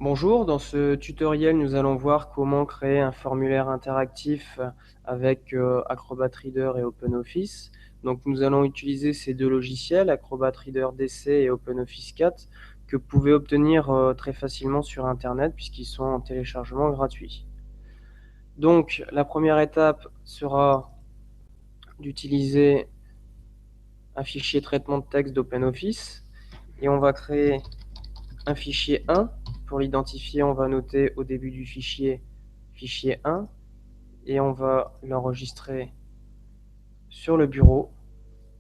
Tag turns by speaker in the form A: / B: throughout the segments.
A: Bonjour, dans ce tutoriel, nous allons voir comment créer un formulaire interactif avec Acrobat Reader et OpenOffice. Donc nous allons utiliser ces deux logiciels, Acrobat Reader DC et OpenOffice 4, que vous pouvez obtenir très facilement sur Internet puisqu'ils sont en téléchargement gratuit. Donc la première étape sera d'utiliser un fichier traitement de texte d'OpenOffice et on va créer un fichier 1. Pour l'identifier, on va noter au début du fichier 1 et on va l'enregistrer sur le bureau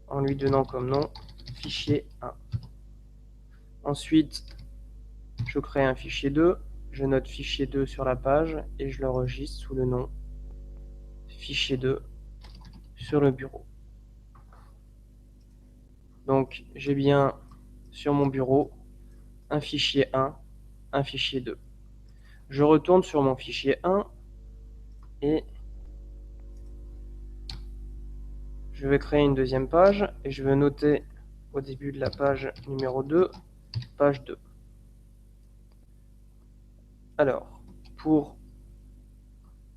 A: en lui donnant comme nom fichier 1. Ensuite, je crée un fichier 2, je note fichier 2 sur la page et je l'enregistre sous le nom fichier 2 sur le bureau. Donc j'ai bien sur mon bureau un fichier 1, un fichier 2. Je retourne sur mon fichier 1 et je vais créer une deuxième page et je vais noter au début de la page numéro 2, page 2. Alors, pour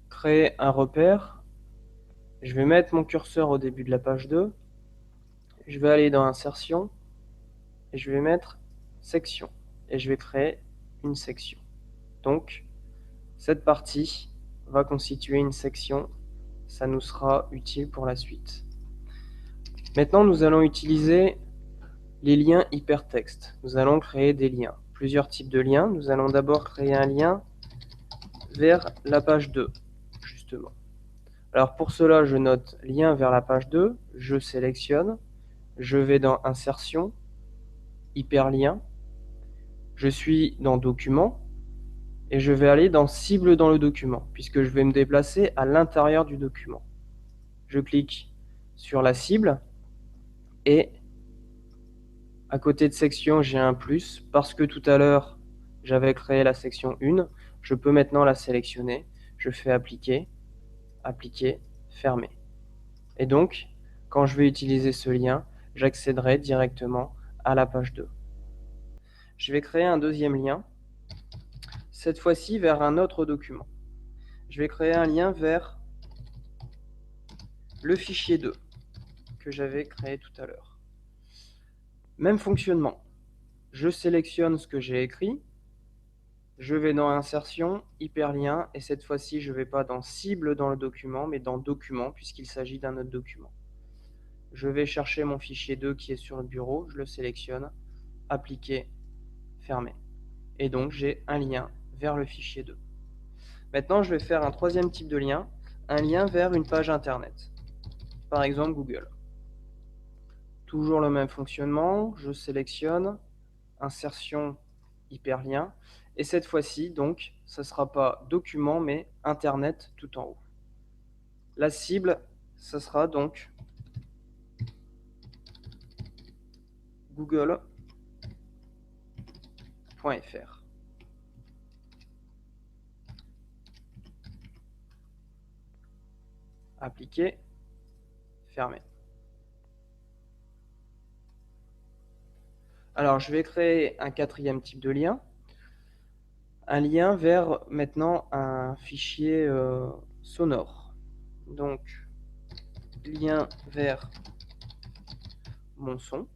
A: créer un repère, je vais mettre mon curseur au début de la page 2, je vais aller dans Insertion et je vais mettre Section et je vais créer une section. Donc, cette partie va constituer une section, ça nous sera utile pour la suite. Maintenant, nous allons utiliser les liens hypertextes. Nous allons créer des liens, plusieurs types de liens. Nous allons d'abord créer un lien vers la page 2, justement. Alors pour cela, je note lien vers la page 2, je sélectionne, je vais dans Insertion, Hyperlien, je suis dans Document, et je vais aller dans Cible dans le document, puisque je vais me déplacer à l'intérieur du document. Je clique sur la cible, et à côté de section, j'ai un plus, parce que tout à l'heure, j'avais créé la section 1, je peux maintenant la sélectionner, je fais Appliquer, Appliquer, Fermer. Et donc, quand je vais utiliser ce lien, j'accéderai directement à la page 2. Je vais créer un deuxième lien, cette fois-ci vers un autre document. Je vais créer un lien vers le fichier 2 que j'avais créé tout à l'heure. Même fonctionnement. Je sélectionne ce que j'ai écrit, je vais dans Insertion, Hyperlien, et cette fois-ci, je ne vais pas dans Cible dans le document, mais dans Document, puisqu'il s'agit d'un autre document. Je vais chercher mon fichier 2 qui est sur le bureau, je le sélectionne, Appliquer, Fermer. Et donc, j'ai un lien vers le fichier 2. Maintenant, je vais faire un troisième type de lien, un lien vers une page Internet. Par exemple, Google. Toujours le même fonctionnement, je sélectionne, Insertion, Hyperlien, et cette fois-ci, donc, ce ne sera pas document, mais Internet tout en haut. La cible, ce sera donc google.fr. Appliquer, fermer. Alors, je vais créer un quatrième type de lien, un lien vers maintenant un fichier sonore. Donc, lien vers mon son.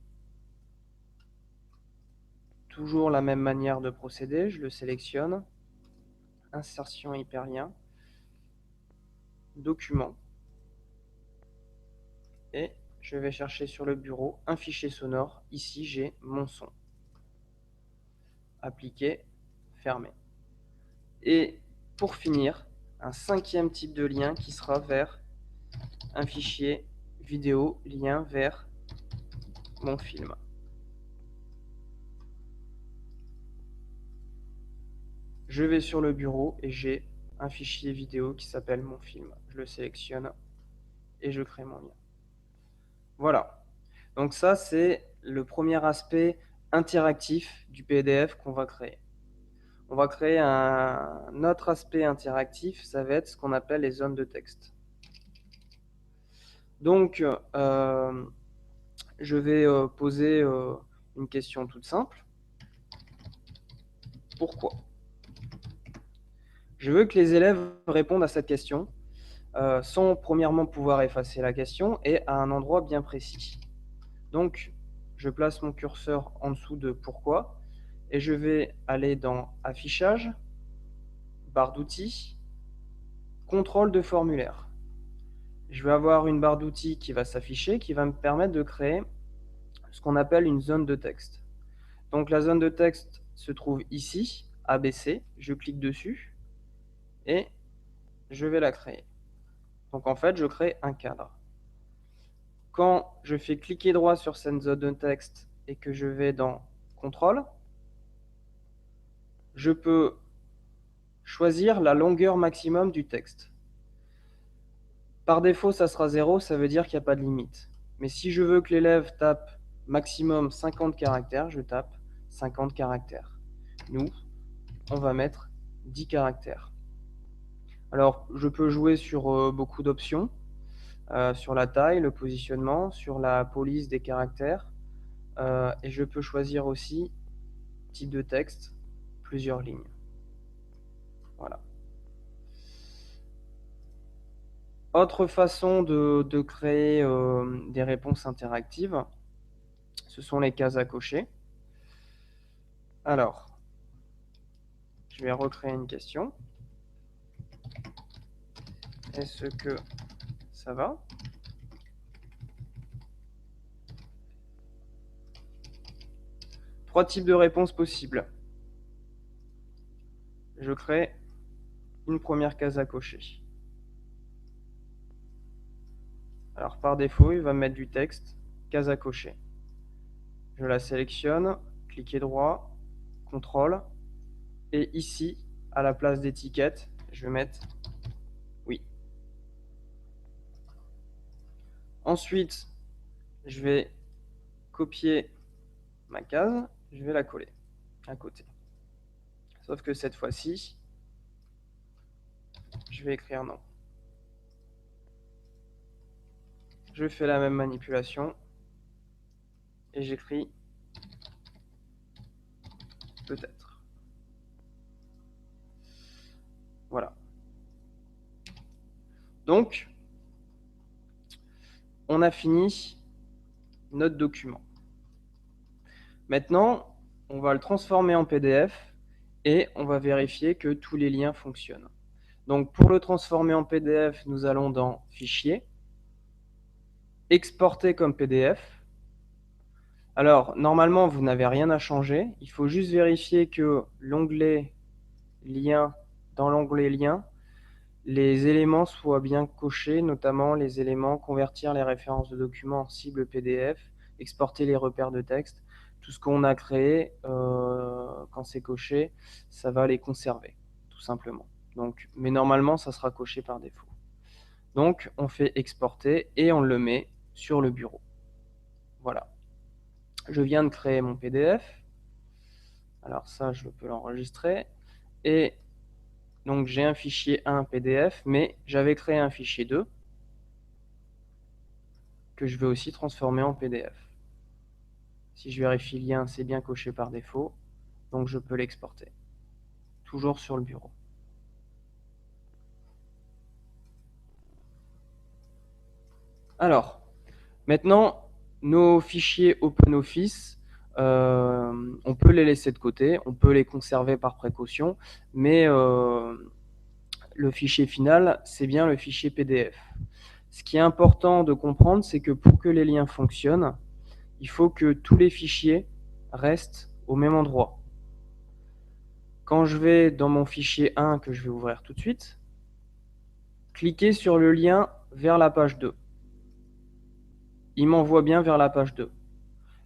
A: Toujours la même manière de procéder, je le sélectionne, Insertion hyperlien, Document, et je vais chercher sur le bureau un fichier sonore. Ici, j'ai mon son. Appliquer, fermer. Et pour finir, un cinquième type de lien qui sera vers un fichier vidéo, lien vers mon film. Je vais sur le bureau et j'ai un fichier vidéo qui s'appelle mon film. Je le sélectionne et je crée mon lien. Voilà. Donc ça, c'est le premier aspect interactif du PDF qu'on va créer. On va créer un autre aspect interactif, ça va être ce qu'on appelle les zones de texte. Donc, je vais poser une question toute simple. Pourquoi? Je veux que les élèves répondent à cette question sans premièrement pouvoir effacer la question et à un endroit bien précis. Donc, je place mon curseur en dessous de pourquoi et je vais aller dans affichage, barre d'outils, contrôle de formulaire. Je vais avoir une barre d'outils qui va s'afficher, qui va me permettre de créer ce qu'on appelle une zone de texte. Donc la zone de texte se trouve ici, ABC, je clique dessus et je vais la créer. Donc en fait, je crée un cadre. Quand je fais cliquer droit sur cette zone de texte et que je vais dans contrôle, je peux choisir la longueur maximum du texte. Par défaut, ça sera 0, ça veut dire qu'il n'y a pas de limite. Mais si je veux que l'élève tape maximum 50 caractères, je tape 50 caractères. Nous, on va mettre 10 caractères. Alors, je peux jouer sur beaucoup d'options, sur la taille, le positionnement, sur la police des caractères, et je peux choisir aussi type de texte, plusieurs lignes. Voilà. Autre façon de créer des réponses interactives, ce sont les cases à cocher. Alors, je vais recréer une question. Est-ce que ça va? Trois types de réponses possibles. Je crée une première case à cocher. Alors par défaut, il va me mettre du texte, case à cocher. Je la sélectionne, cliquez droit, contrôle, et ici, à la place d'étiquette, je vais mettre oui. Ensuite, je vais copier ma case, je vais la coller à côté. Sauf que cette fois-ci, je vais écrire non. Je fais la même manipulation et j'écris peut-être. Voilà. Donc, on a fini notre document. Maintenant, on va le transformer en PDF et on va vérifier que tous les liens fonctionnent. Donc, pour le transformer en PDF, nous allons dans Fichier, Exporter comme PDF. Alors, normalement, vous n'avez rien à changer. Il faut juste vérifier que l'onglet Liens, dans l'onglet Liens, les éléments soient bien cochés, notamment les éléments convertir les références de documents en cible PDF, exporter les repères de texte. Tout ce qu'on a créé, quand c'est coché, ça va les conserver, tout simplement. Donc, mais normalement, ça sera coché par défaut. Donc, on fait exporter et on le met sur le bureau. Voilà. Je viens de créer mon PDF. Alors ça, je peux l'enregistrer. Et donc, j'ai un fichier 1 PDF, mais j'avais créé un fichier 2 que je vais aussi transformer en PDF. Si je vérifie le lien, c'est bien coché par défaut, donc je peux l'exporter. Toujours sur le bureau. Alors, maintenant, nos fichiers OpenOffice, on peut les laisser de côté, on peut les conserver par précaution, mais le fichier final, c'est bien le fichier PDF. Ce qui est important de comprendre, c'est que pour que les liens fonctionnent, il faut que tous les fichiers restent au même endroit. Quand je vais dans mon fichier 1 que je vais ouvrir tout de suite, cliquez sur le lien vers la page 2. Il m'envoie bien vers la page 2.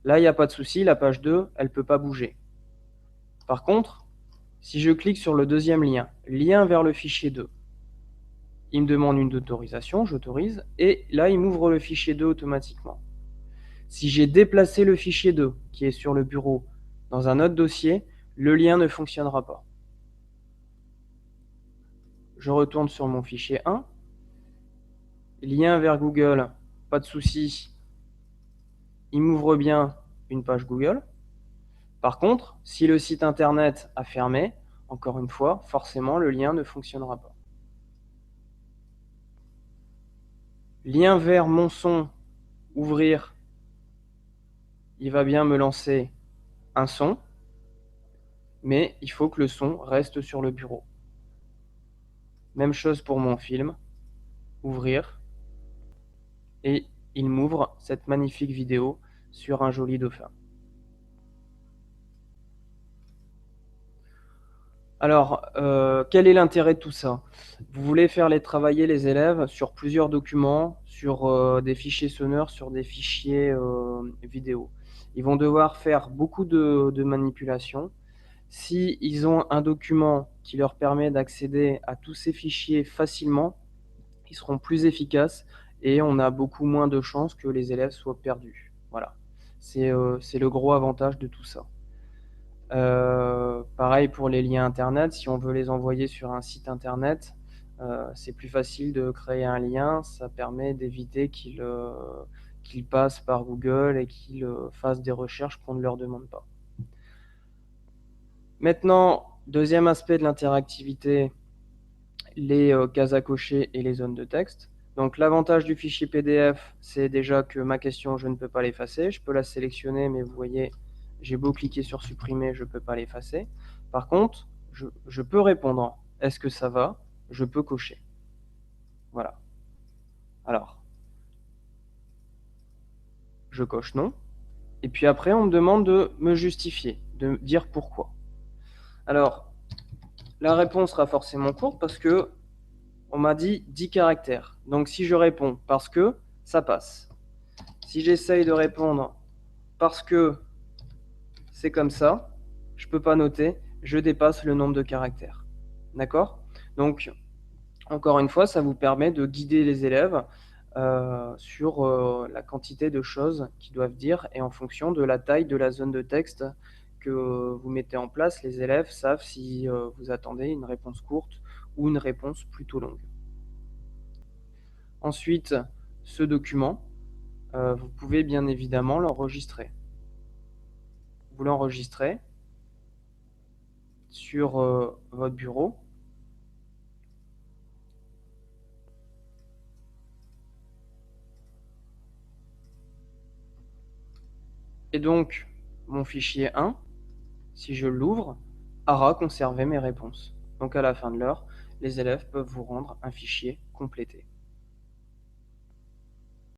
A: Là, il n'y a pas de souci, la page 2, elle ne peut pas bouger. Par contre, si je clique sur le deuxième lien, lien vers le fichier 2, il me demande une autorisation, j'autorise, et là, il m'ouvre le fichier 2 automatiquement. Si j'ai déplacé le fichier 2, qui est sur le bureau, dans un autre dossier, le lien ne fonctionnera pas. Je retourne sur mon fichier 1, lien vers Google, pas de souci, il m'ouvre bien une page Google. Par contre, si le site internet a fermé, encore une fois, forcément, le lien ne fonctionnera pas. Lien vers mon son, ouvrir, il va bien me lancer un son, mais il faut que le son reste sur le bureau. Même chose pour mon film, ouvrir, et il m'ouvre cette magnifique vidéo sur un joli dauphin. Alors, quel est l'intérêt de tout ça? Vous voulez faire travailler les élèves sur plusieurs documents, sur des fichiers sonores, sur des fichiers vidéo. Ils vont devoir faire beaucoup de manipulations. S'ils ont un document qui leur permet d'accéder à tous ces fichiers facilement, ils seront plus efficaces et on a beaucoup moins de chances que les élèves soient perdus. Voilà, c'est le gros avantage de tout ça. Pareil pour les liens internet, si on veut les envoyer sur un site internet, c'est plus facile de créer un lien, ça permet d'éviter qu'ils passent par Google et qu'ils fassent des recherches qu'on ne leur demande pas. Maintenant, deuxième aspect de l'interactivité, les cases à cocher et les zones de texte. Donc l'avantage du fichier PDF, c'est déjà que ma question, je ne peux pas l'effacer. Je peux la sélectionner, mais vous voyez, j'ai beau cliquer sur supprimer, je ne peux pas l'effacer. Par contre, je peux répondre. Est-ce que ça va? Je peux cocher. Voilà. Alors, je coche non. Et puis après, on me demande de me justifier, de dire pourquoi. Alors, la réponse sera forcément courte parce que on m'a dit 10 caractères. Donc si je réponds parce que, ça passe. Si j'essaye de répondre parce que c'est comme ça, je ne peux pas noter, je dépasse le nombre de caractères. D'accord? Donc, encore une fois, ça vous permet de guider les élèves sur la quantité de choses qu'ils doivent dire et en fonction de la taille de la zone de texte que vous mettez en place, les élèves savent si vous attendez une réponse courte ou une réponse plutôt longue. Ensuite, ce document, vous pouvez bien évidemment l'enregistrer. Vous l'enregistrez sur votre bureau. Et donc, mon fichier 1, si je l'ouvre, aura conservé mes réponses. Donc à la fin de l'heure, les élèves peuvent vous rendre un fichier complété.